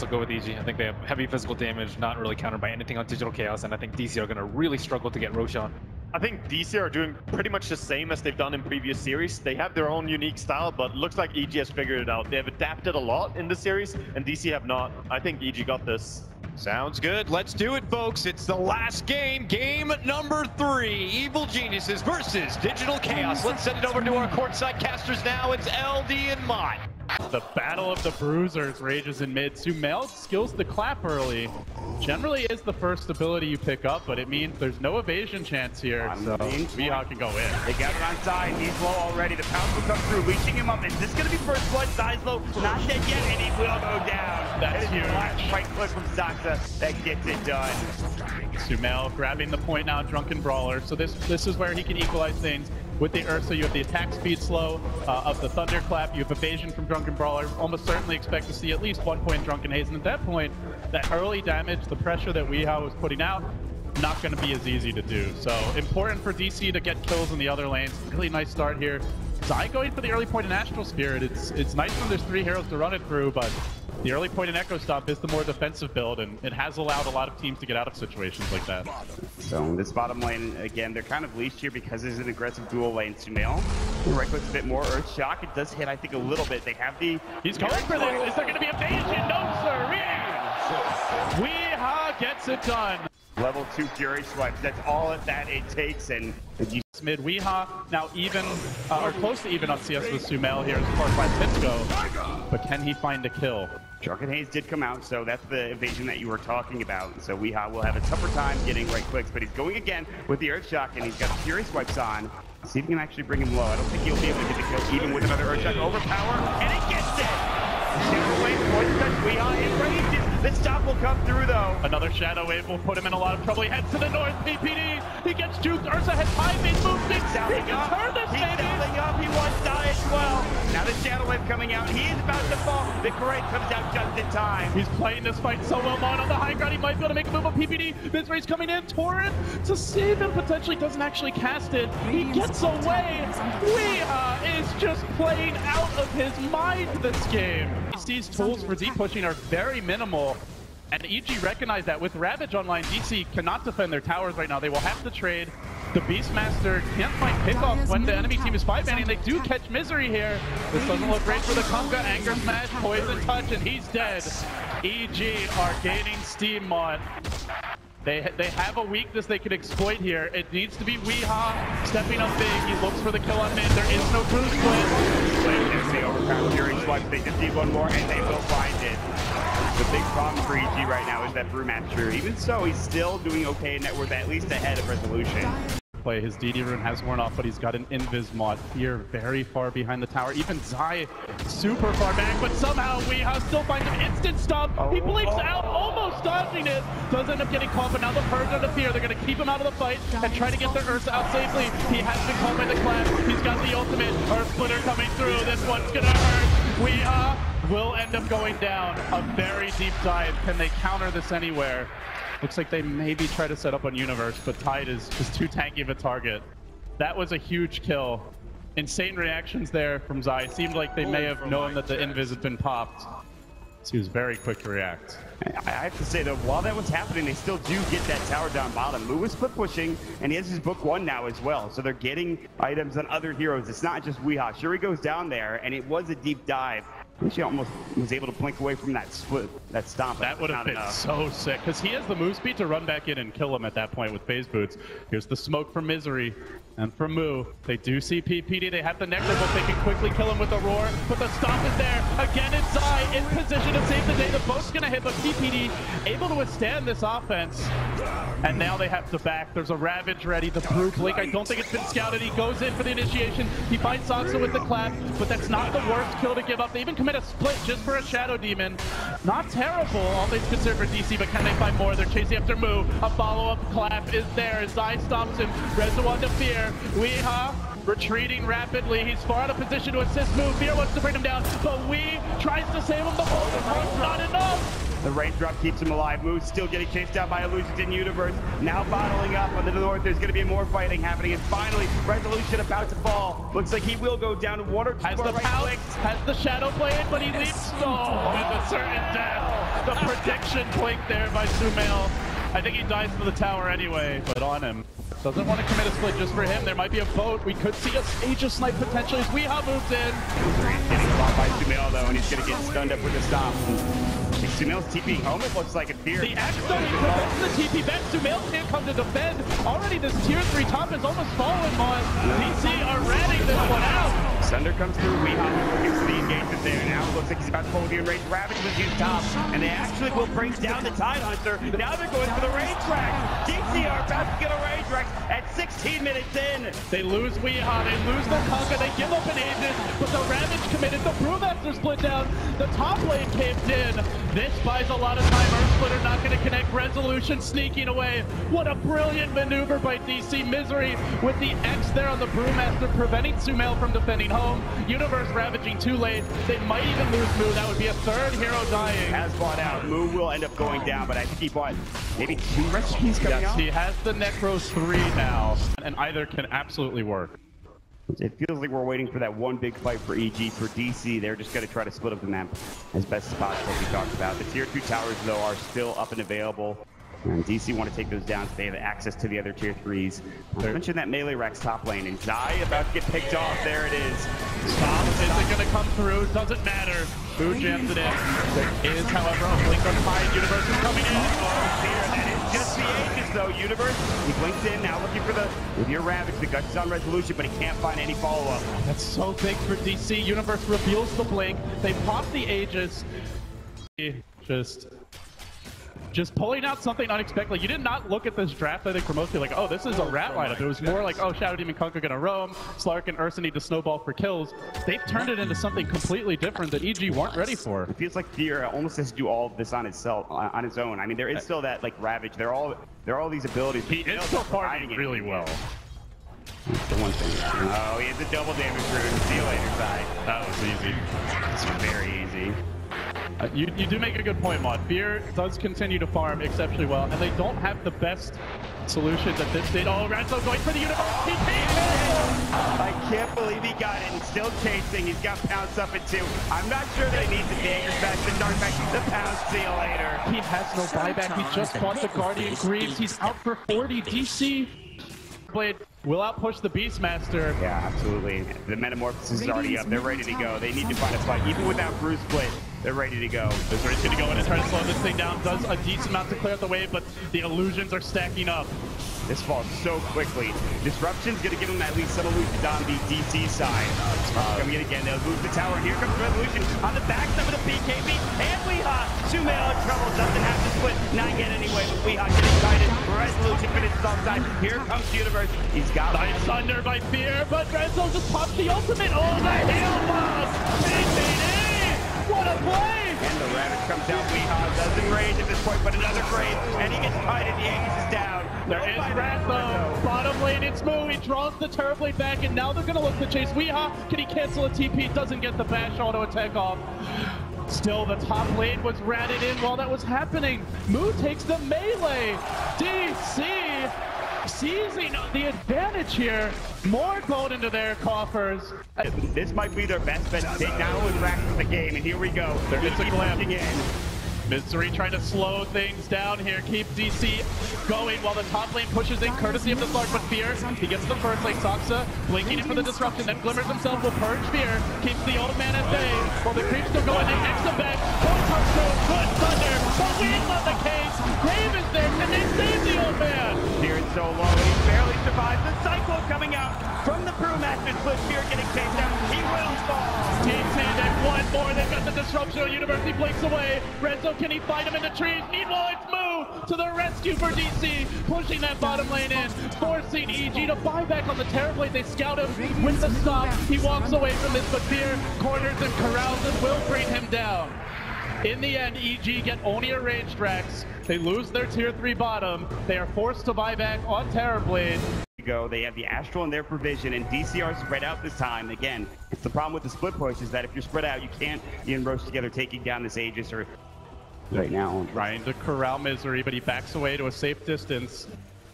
also go with EG. I think they have heavy physical damage, not really countered by anything on Digital Chaos, and I think DC are going to really struggle to get Roshan. I think DC are doing pretty much the same as they've done in previous series. They have their own unique style, but looks like EG has figured it out. They have adapted a lot in the series, and DC have not. I think EG got this. Sounds good. Let's do it, folks. It's the last game. Game number 3. Evil Geniuses versus Digital Chaos. Let's send it over to our courtside casters now. It's LD and Mott. The battle of the bruisers rages in mid. Sumail skills the clap early. Generally is the first ability you pick up, but it means there's no evasion chance here, so VG.R can go in. They got it on side. He's low already. The pounce will come through, reaching him up. Is this going to be first blood? Size low, not dead yet, and he will go down. That's huge. Right click from Saxa that gets it done. Sumail grabbing the point now, Drunken Brawler. So this is where he can equalize things. With the Ursa, you have the attack speed slow of the Thunderclap. You have evasion from Drunken Brawler. Almost certainly expect to see at least 1 point Drunken Haze. And at that point, that early damage, the pressure that VG.R was putting out, not going to be as easy to do. So important for DC to get kills in the other lanes. Really nice start here. Zai going for the early point in Astral Spirit. It's nice when there's 3 heroes to run it through, but the early point in Echo Stomp is the more defensive build, and it has allowed a lot of teams to get out of situations like that. So this bottom lane, again, they're kind of leashed here because there's an aggressive dual lane. Sumail, right clicks a bit more. Earth Shock, it does hit, I think, a little bit. They have the... He's going for this. Is there going to be evasion? No, sir. VG.R gets it done. Level 2 Fury Swipe, that's all that it takes, and you... Mid VG.R now even, or close to even on CS with Sumail here as far as 5 hits go, but can he find a kill? Drunken Haze did come out, so that's the evasion that you were talking about. So VG.R will have a tougher time getting right clicks, but he's going again with the Earth Shock, and he's got Fury Swipes on. See if he can actually bring him low. I don't think he'll be able to get the kill even with another Earth Shock. Overpower, and he gets it! Shadow Wave, point touch, VG.R in range. The stop will come through though. Another Shadow Wave will put him in a lot of trouble. He heads to the north, PPD. He gets juked. Ursa has high base movement. He can turn this, He's baby. doubling up. He wants die as well. Now the Shadow Wave coming out. He is about to fall. The Great comes out just in time. He's playing this fight so well. Mon on the high ground. He might be able to make a move on PPD. Misery's coming in. Torrent to save him. Potentially doesn't actually cast it. He gets away. VG.R is just playing out of his mind this game. These tools for Z pushing are very minimal. And EG recognized that with Ravage online, DC cannot defend their towers right now. They will have to trade. The Beastmaster can't find pickoff when the enemy team is 5-manning. They do catch Misery here. This doesn't look great for the Kunga. Anger Smash, Poison Touch, and he's dead. EG are gaining steam mod. They have a weakness they can exploit here. It needs to be VG.R stepping up big. He looks for the kill on mid. There is no cruise split. If they overpower Fury Swipe, they just need one more, and they will find it. The big problem for EG right now is that Brewmaster. Even so, he's still doing okay in net worth, at least ahead of Resolution. Play. His DD rune has worn off, but he's got an invis mod here very far behind the tower. Even Zai super far back, but somehow VG.R still finds him. Instant stop. He blinks out, almost dodging it. Does end up getting caught, but now the Purge under fear. They're going to keep him out of the fight and try to get their Ursa out safely. He has been caught by the clap. He's got the ultimate. Earth Splitter coming through. This one's going to hurt. VG.R will end up going down. A very deep dive. Can they counter this anywhere? Looks like they maybe try to set up on Universe, but Tide is too tanky of a target. That was a huge kill. Insane reactions there from Zai. Seemed like they may have known that the invis had been popped. So he was very quick to react. I have to say though, while that was happening, they still do get that tower down bottom. Moo is split pushing, and he has his book 1 now as well. So they're getting items on other heroes. It's not just VG.R. Shuri goes down there, and it was a deep dive. She almost was able to blink away from that split, that stomp. That would have been so sick, because he has the move speed to run back in and kill him at that point with phase boots. Here's the smoke from Misery and from Moo. They do see PPD. They have the nectar, but they can quickly kill him with a roar. But the stomp is there. Again, it's Zai in position to save the day. The boat's going to hit, but PPD able to withstand this offense. And now they have to back. There's a Ravage ready. The Brew Blink, I don't think it's been scouted. He goes in for the initiation. He fights Sansa with the clap, but that's not the worst kill to give up. They even commit a split just for a Shadow Demon. Not terrible, all things considered for DC, but can they find more? They're chasing after Moo. A follow-up clap is there. Zai stops him. Rezo to Fear. VG.R retreating rapidly. He's far out of position to assist Moo. Fear wants to bring him down, but tries to save him. The ball is not enough. The raindrop keeps him alive. Moose still getting chased down by Illusions in Universe. Now bottling up on the north. There's going to be more fighting happening. And finally, Resolution about to fall. Looks like he will go down 1 or 2 Has more the right pounce, clicks. has the shadow blade, but he leaps. Oh, with a certain death. The prediction blink there by Sumail. I think he dies to the tower anyway, but on him. Doesn't want to commit a split just for him. There might be a boat. We could see a Aegis snipe potentially as VG.R moves in. He's getting caught by Sumail though, and he's going to get stunned up with a stop. Sumail's TPing home, it looks like, in fear. The X though, he prevents the TP back. Sumail can't come to defend. Already this tier 3 top has almost fallen on. DC are ratting this one out. Sunder comes through, VG.R looking for the engagement there. Now it looks like he's about to pull the enraged Ravage with his top. And they actually will bring down the Tidehunter. Now they're going for the range track. DC are about to get a range track at 16 minutes in. They lose VG.R, they lose the Conga, they give up an Aegis, but the Ravage committed, the Brewmaster split down, the top lane caved in. This buys a lot of time. Earth Splitter not going to connect. Resolution sneaking away. What a brilliant maneuver by DC. Misery with the X there on the Brewmaster, preventing Sumail from defending home. Universe ravaging too late. They might even lose Moo. That would be a third hero dying. Has bought out. Moo will end up going down, but I think he bought maybe 2 recipes coming out. He has the Necros 3 now, and either can absolutely work. It feels like we're waiting for that one big fight for EG. For DC, they're just going to try to split up the map as best as possible, as we talked about. The tier 2 towers, though, are still up and available. And DC want to take those down so they have access to the other tier 3s. I mentioned that melee Rex top lane, and Zai about to get picked off. There it is. Stop. Isn't going to come through. Doesn't matter. Boo jams it in. There is, however, a blink on Tide. Universe is coming in. Oh, dear. That is just the Aegis, though. Universe, he blinks in, now looking for the, with your Ravage, the Guts is on Resolution, but he can't find any follow-up. That's so big for DC. Universe reveals the blink. They pop the Aegis. Just pulling out something unexpected. Like, you did not look at this draft, I think, for most people, like, oh, this is a rat lineup. It was more like, oh, Shadow Demon Kunkka gonna roam, Slark and Ursa need to snowball for kills. They've turned it into something completely different that EG weren't ready for. It feels like Fear almost has to do all of this on itself, on his own. I mean, there is still that, like, Ravage. There are all these abilities. He is still farming really well. That's the one thing. Oh, he has a double damage rune. See you later, Zai. That was easy. It's very easy. You do make a good point, Mod. Fear does continue to farm exceptionally well, and they don't have the best solutions at this stage. Oh, Ranzo going for the universe. He takes it! I can't believe he got it and still chasing. He's got Pounce up at 2. I'm not sure that he needs the Dagger back, the Dark back, the Pounce. See you later. He has no buyback. He just fought the Guardian Greaves. He's out for 40. DC Blade will outpush the Beastmaster. Yeah, absolutely. The Metamorphosis is already up. They're ready to go. They need to find a fight. Even without Bruce Split, they're ready to go. Bizarre's going to go in and try to slow this thing down. Does a decent amount to clear out the wave, but the illusions are stacking up. This falls so quickly. Disruption's going to give them at least some illusions on the DC side. Coming in again. They'll lose the tower. Here comes Resolution on the backside with a BKB. And VG.R. Sumail in trouble. Doesn't have to split. Not yet anyway, but VG.R getting guided. Resolution finishes offside. Here comes Universe. He's got Nice thunder by Fear, but Renzo just pops the ultimate. Oh, the hail bomb! What a play! And the Ravage comes down. VG.R doesn't range at this point, but another grade. And he gets tied and the Aegis is down. There is Wrath though. Bottom lane, it's Moo. He draws the Terrorblade back, and now they're going to look to chase VG.R. Can he cancel a TP? Doesn't get the bash auto attack off. Still, the top lane was ratted in while that was happening. Moo takes the melee. DC seizing the advantage here. More gold into their coffers. This might be their best bet to take not only back to the game, and here we go. They're It's a glam. in. Misery trying to slow things down here, keep DC going while the top lane pushes in, courtesy of the Slark, but Fear, he gets the first lane. Soxa blinking in for the disruption, then Glimmers himself will purge Fear, keeps the old man at bay, while the creeps still going, they X him back, one comes through, good thunder, but we love the case, Grave is there, and they save the old man! Fear is so low, he barely survives, the Cyclone coming out from the Brewmaster split, Fear getting chased down, he will fall! Team Sandek, one more, they've got the disruption, University blinks away, Renzo, can he fight him in the trees? Meanwhile, it's Moo to the rescue for DC, pushing that bottom lane in, forcing EG to buy back on the Terrorblade. They scout him with the stop. He walks away from this, but Fear corners and corrals and will bring him down. In the end, EG get only a ranged Rex. They lose their tier 3 bottom. They are forced to buy back on Terrorblade. They have the Astral in their provision, and DCR spread out this time. Again, it's the problem with the split push is that if you're spread out, you can't even rush together taking down this Aegis or right now. Trying to corral Misery, but he backs away to a safe distance.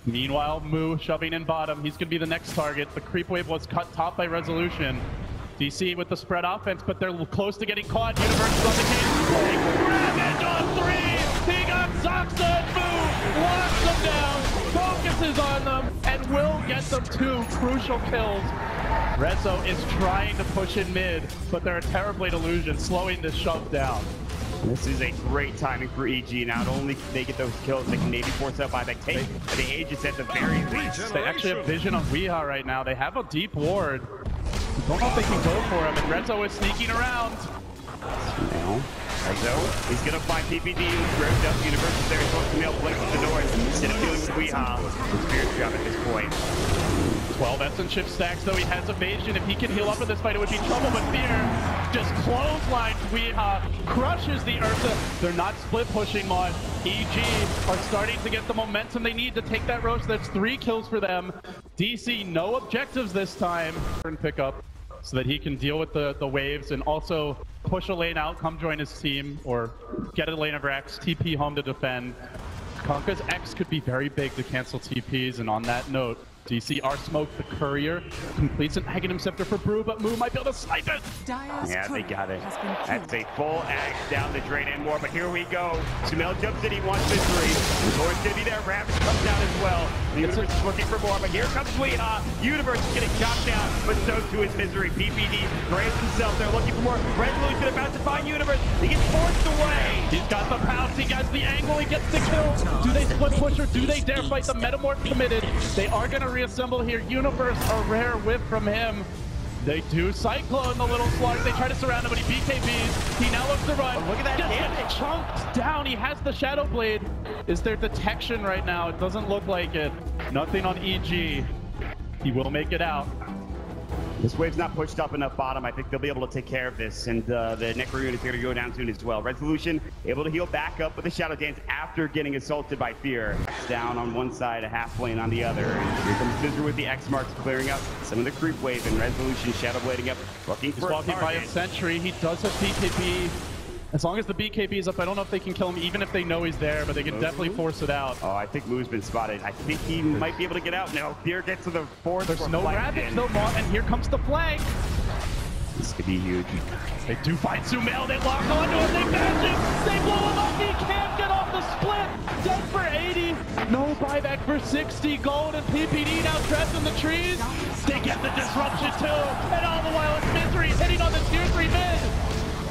Meanwhile, Moo shoving in bottom. He's going to be the next target. The creep wave was cut top by Resolution. DC with the spread offense, but they're close to getting caught. Universe is on the case. Ravage on three! He got Zoxa and Moo! Locks them down, focuses on them, and will get them 2 crucial kills. Rezo is trying to push in mid, but they're a Terrorblade illusion, slowing this shove down. This is a great timing for EG. Not only can they get those kills, they can maybe force out buyback. Take the Aegis at the very least. They actually have vision on VG.R right now. They have a deep ward. Don't know if they can go for him, and Rezo is sneaking around. Now, Rezo, he's going to find PPD. Grabbed up Universe is there. He's supposed to nail Blink to the north instead of dealing with VG.R. It's Fear's job at this point. 12 Essence shift stacks, though he has evasion. If he can heal up in this fight, it would be trouble, but Fear just clotheslines VG.R, crushes the Ursa. They're not split pushing Mod. EG are starting to get the momentum they need to take that roast. That's 3 kills for them. DC, no objectives this time. And pick up so that he can deal with the waves and also push a lane out, come join his team, or get a lane of Rex, TP home to defend. Konka's X could be very big to cancel TPs, and on that note, DCR smoke the courier, completes an Aghanim Scepter for Brew, but Moo might be able to snipe it! Yeah, they got it. That's a full axe down the drain and more, but here we go. Sumel jumps in, he wants Misery. The Lord's gonna be there, Ravage comes down as well. The Universe is looking for more, but here comes VG.R. Universe is getting chopped down, but so too is Misery. PPD grabs himself, they're looking for more. Resolution about to find Universe, he gets forced away! He's got the pounce, he gets the angle, he gets the kill. Do they split push or do they dare fight? The Metamorph committed. They are gonna reassemble here. Universe, a rare whip from him. They do Cyclone the little slug. They try to surround him, but he BKBs. He now looks to run. Oh, look at that damage. Chunked down. He has the Shadow Blade. Is there detection right now? It doesn't look like it. Nothing on EG. He will make it out. This wave's not pushed up enough bottom. I think they'll be able to take care of this, and the Necro is going to go down soon as well. Resolution able to heal back up with the Shadow Dance after getting assaulted by Fear. It's down on one side, a half lane on the other. And here comes Scissor with the X marks, clearing up some of the creep wave, and Resolution Shadow Blading up, looking for a walking by a sentry. He does have BKB. As long as the BKB is up, I don't know if they can kill him, even if they know he's there, but they can definitely force it out. Oh, I think Moo's been spotted. I think he might be able to get out now. Fear gets to the fourth. There's no Ravage, no Maw, and here comes the flank. This could be huge. They do find Sumel, they lock onto him, they bash him, they blow him up, he can't get off the split. Dead for 80, no buyback for 60, gold and PPD now trapped in the trees. They get the disruption too, and all the while it's Misery hitting on the tier 3 mid.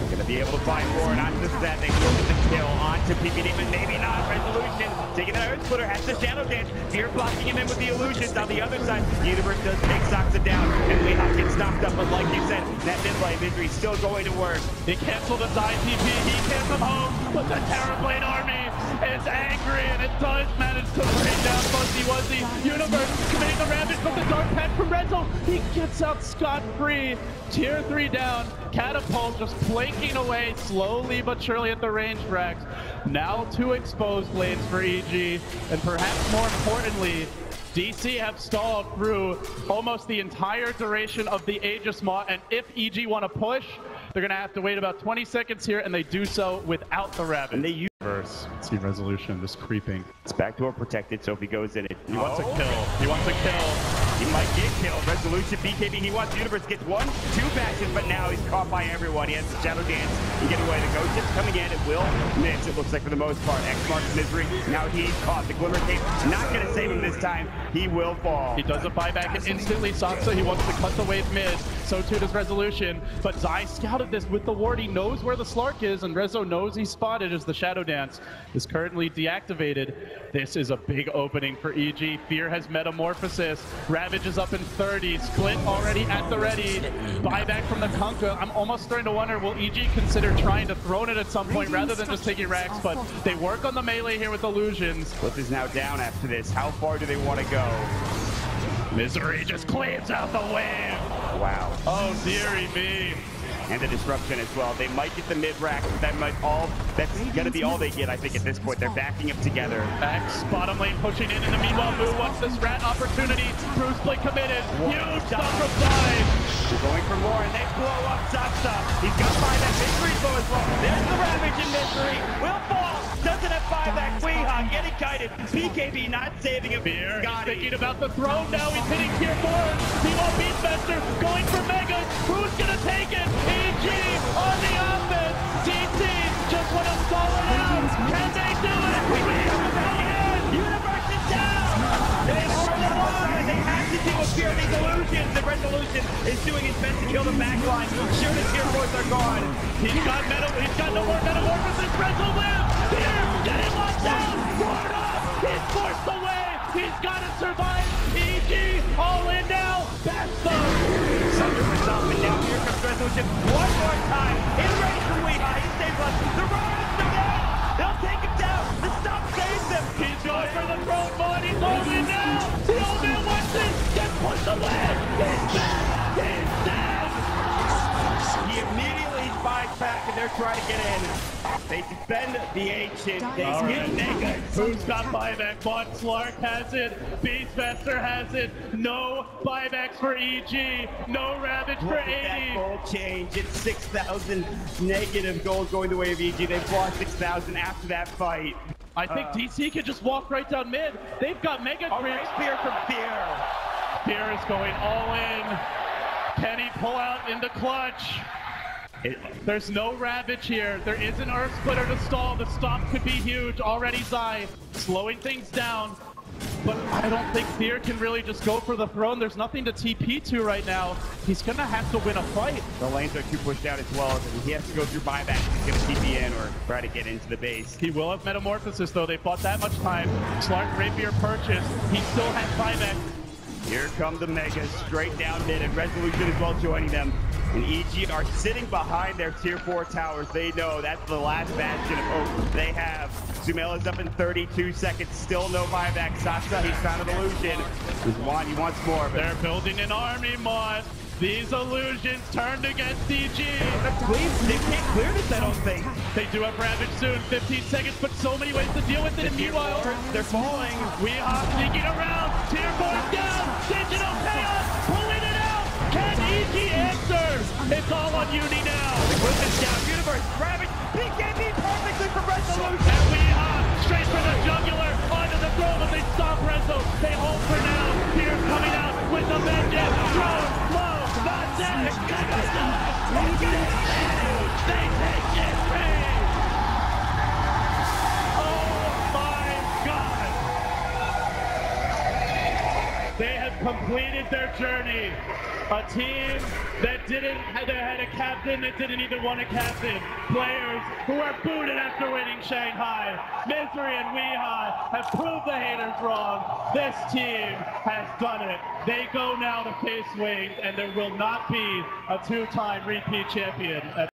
They're going to be able to find more, not just that, they will get the kill onto PPD, but maybe not. Resolution taking that Earth Splitter, has the Shadow Dance. Fear blocking him in with the illusions. On the other side, the Universe does take Zoxa down, and VG.R gets knocked up, but like you said, that mid-lane Misery still going to work. They cancel the side TP, he can't come home, but the Terrorblade army is angry, and it does manage to bring down Fuzzy Wuzzy. Universe committing the Ravage, but the Dark Pact from Rezo, he gets out scot-free. Tier 3 down, Catapult just flanking away slowly but surely at the range racks. Now 2 exposed lanes for EG, and perhaps more importantly, DC have stalled through almost the entire duration of the Aegis Maw, and if EG want to push, they're going to have to wait about 20 seconds here, and they do so without the Ravage. And they use See Resolution just creeping. it's backdoor protected, so if he goes in it, He wants a kill. He wants a kill. he might get killed. Resolution, BKB, he wants Universe, gets 1, 2 bashes, but now he's caught by everyone. He has the Shadow Dance. He get away. The Ghost Ship's coming in. It will miss, it looks like, for the most part. X marks Misery. Now he's caught. The Glimmer Cape not going to save him this time. He will fall. He does a buyback and instantly Zoxa. He wants to cut the wave mid. So too does Resolution. But Zai scouted this with the ward. He knows where the Slark is, and Rezo knows he's spotted as the Shadow Dance is currently deactivated. This is a big opening for EG. Fear has Metamorphosis. Ravage is up in 30. Split already at the ready. Buyback from the Kunkka. I'm almost starting to wonder, will EG consider trying to throw it at some point rather than just taking racks? But they work on the melee here with Illusions. Split is now down after this. How far do they want to go? Misery just cleans out the wave. Wow. Oh, dearie me. And the disruption as well. They might get the mid-rack. That's going to be all they get, I think, at this point. They're backing up together. X, bottom lane pushing in the meanwhile, Moo wants this rat opportunity. Bruce Blake committed. Huge stuff from side. They're going for more, and they blow up Zoxa. He's got by that Misery blow as well. There's the Ravage, and Misery will fall. Doesn't have 5x. Weehaw getting kited. BKB not saving him. Fear, he's thinking about the throne now. He's hitting tier 4. Teemo Beastmaster going for Megas. Who's gonna take it? EG on the offense. DC just want to stall it out. Can they do it? Universe is down. They are the one. They have to deal with Fear. These illusions. The resolution is doing his best to kill the backline. Sure, the tier 4s are gone. He's got no more metamorphosis. Red will live. Fear getting locked down. Ward off. He's forced away. He's got to survive. EG all in now. That's the Sunder was up and now here comes resolution one more time. In range from Weehaw. He stays left. The Roar is still there. They'll take him down. The stop saves him. He's going for the throne, but he's all in now. The old man wants this. Gets pushed away. He's dead. He's dead. He immediately buys back and they're trying to get in. They defend the ancient. They get Megas. Who's got buyback? Bot Slark has it. Beastmaster has it. No buybacks for EG. No Ravage for Look at that 80. gold change. It's 6,000 negative gold going the way of EG. They've lost 6,000 after that fight. I think DC can just walk right down mid. They've got Mega Crimps. Fear from Fear. Fear is going all in. Can he pull out in the clutch? There's no Ravage here. There is an Earth Splitter to stall. The stop could be huge. Already Zai slowing things down. But I don't think Fear can really just go for the throne. There's nothing to TP to right now. He's going to have to win a fight. The lanes are too pushed out as well. He has to go through buyback. He's going to TP in or try to get into the base. He will have Metamorphosis, though. They bought that much time. Slark Rapier purchase. He still has buyback. Here come the Megas straight down mid, and Resolution as well joining them. And EG are sitting behind their tier 4 towers. They know that's the last bastion of hope they have. Sumela's up in 32 seconds, still no buyback. Sasa, he's found an illusion. He wants more. But they're building an army, Mod. These illusions turned against EG. They can't clear this, I don't think. They do have Ravage soon, 15 seconds, but so many ways to deal with it. And meanwhile, they're falling. Weehaw sneaking around. Tier 4's down. Digital Chaos pulling it out. Can EG answer? It's all on Uni now. The clip is down. Universe, Ravage, BKB perfectly for Resolution. And Weehaw straight for the jugular onto the throne, but they stop Rezo. They hold for now. Tier's coming out with the vengeance. Drone, low, that's it. They take it. Oh my God. They have completed their journey. A team that had a captain that didn't even want a captain. Players who are booted after winning Shanghai. Misery and Weehaw have proved the haters wrong. This team has done it. They go now to face Wings, and there will not be a 2-time repeat champion.